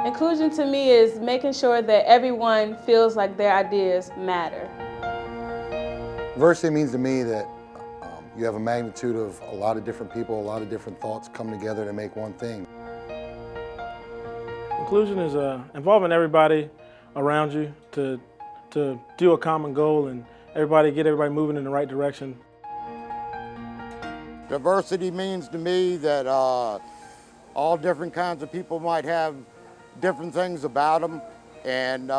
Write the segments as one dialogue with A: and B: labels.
A: Inclusion to me is making sure that everyone feels like their ideas matter.
B: Diversity means to me that you have a magnitude of a lot of different people, a lot of different thoughts come together to make one thing.
C: Inclusion is involving everybody around you to do a common goal and get everybody moving in the right direction.
D: Diversity means to me that all different kinds of people might have different things about them, and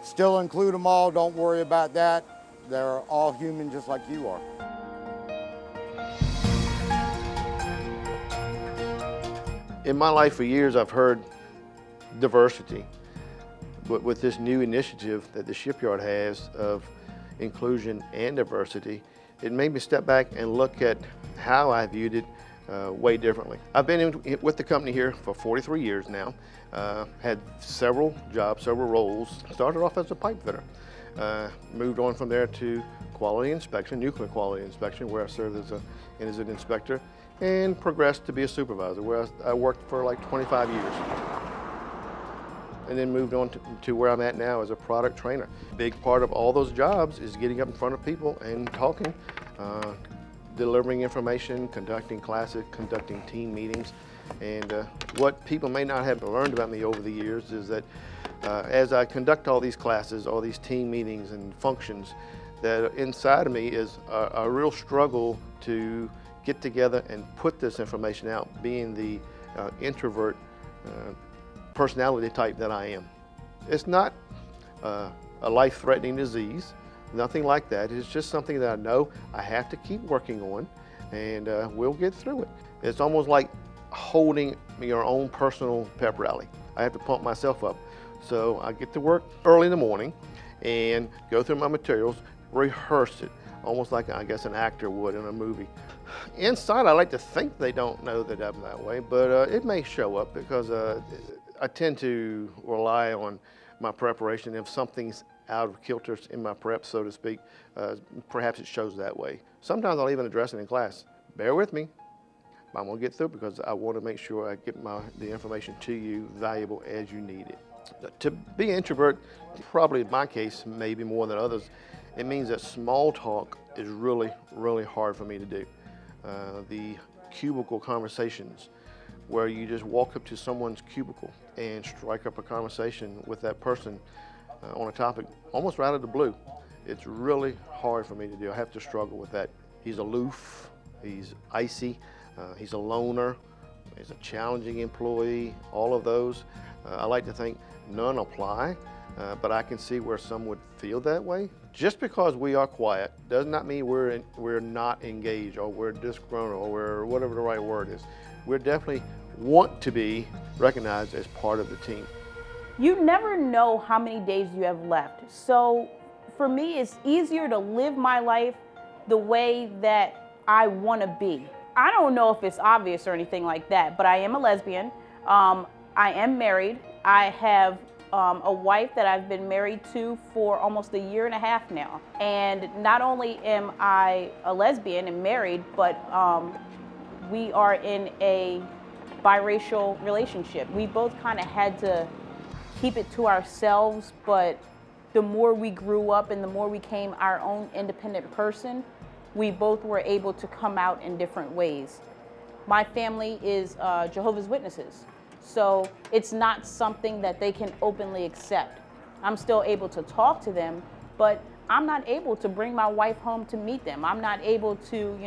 D: still include them all. Don't worry about that. They're all human just like you are.
E: In my life for years, I've heard diversity, but with this new initiative that the shipyard has of inclusion and diversity, it made me step back and look at how I viewed it way differently. I've been with the company here for 43 years now, had several jobs, several roles. Started off as a pipe fitter, moved on from there to quality inspection, nuclear quality inspection, where I served as an inspector, and progressed to be a supervisor, where I worked for like 25 years. And then moved on to where I'm at now as a product trainer. Big part of all those jobs is getting up in front of people and talking, delivering information, conducting classes, conducting team meetings. And what people may not have learned about me over the years is that as I conduct all these classes, all these team meetings and functions, that inside of me is a real struggle to get together and put this information out, being the introvert personality type that I am. It's not a life-threatening disease, nothing like that. It's just something that I know I have to keep working on, and we'll get through it. It's almost like holding your own personal pep rally. I have to pump myself up. So I get to work early in the morning and go through my materials, rehearse it, almost like I guess an actor would in a movie. Inside, I like to think they don't know that I'm that way, but it may show up because I tend to rely on my preparation. If something's out of kilter in my prep, so to speak, perhaps it shows that way. Sometimes I'll even address it in class. Bear with me. I'm gonna get through because I want to make sure I get the information to you valuable as you need it. To be an introvert, probably in my case, maybe more than others, it means that small talk is really, really hard for me to do. The cubicle conversations, where you just walk up to someone's cubicle and strike up a conversation with that person on a topic almost right out of the blue. It's really hard for me to do. I have to struggle with that. He's aloof, he's icy, he's a loner, he's a challenging employee, all of those. I like to think none apply, but I can see where some would feel that way. Just because we are quiet does not mean we're not engaged or we're disgruntled or we're whatever the right word is. We definitely want to be recognized as part of the team.
F: You never know how many days you have left. So for me, it's easier to live my life the way that I want to be. I don't know if it's obvious or anything like that, but I am a lesbian. I am married. I have a wife that I've been married to for almost a year and a half now. And not only am I a lesbian and married, but we are in a biracial relationship. We both kind of had to keep it to ourselves, but the more we grew up and the more we became our own independent person, we both were able to come out in different ways. My family is Jehovah's Witnesses, so it's not something that they can openly accept. I'm still able to talk to them, but I'm not able to bring my wife home to meet them. I'm not able to,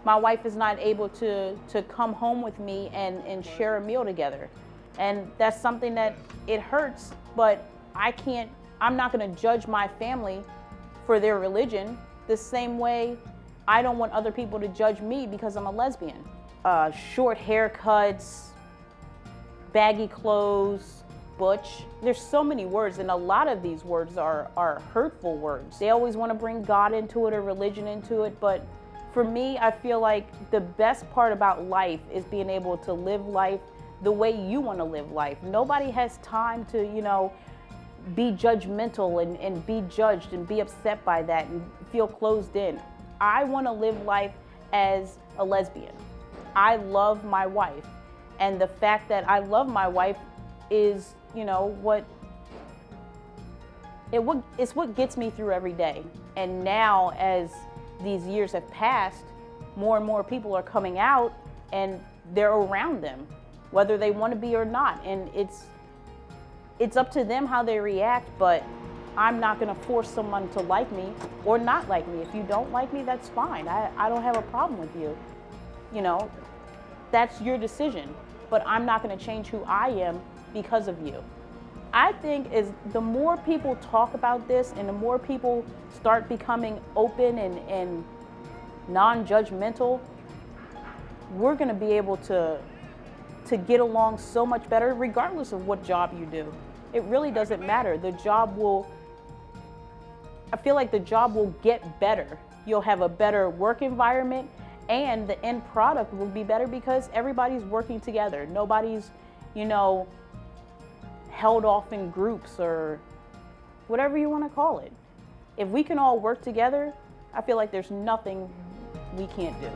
F: my wife is not able to come home with me and share a meal together. And that's something that it hurts, but I'm not gonna judge my family for their religion the same way I don't want other people to judge me because I'm a lesbian. Short haircuts, baggy clothes, butch. There's so many words, and a lot of these words are hurtful words. They always want to bring God into it or religion into it, but for me, I feel like the best part about life is being able to live life the way you want to live life. Nobody has time to, be judgmental and be judged and be upset by that and feel closed in. I want to live life as a lesbian. I love my wife, and the fact that I love my wife is, you know, it's what gets me through every day. And now, as these years have passed, more and more people are coming out and they're around them, whether they want to be or not. And it's up to them how they react, but I'm not going to force someone to like me or not like me. If you don't like me, that's fine. I don't have a problem with you. You know, that's your decision, but I'm not going to change who I am because of you. I think is the more people talk about this and the more people start becoming open and non-judgmental, we're going to be able to get along so much better regardless of what job you do. It really doesn't matter. I feel like the job will get better. You'll have a better work environment and the end product will be better because everybody's working together. Nobody's, you know, held off in groups or whatever you want to call it. If we can all work together, I feel like there's nothing we can't do.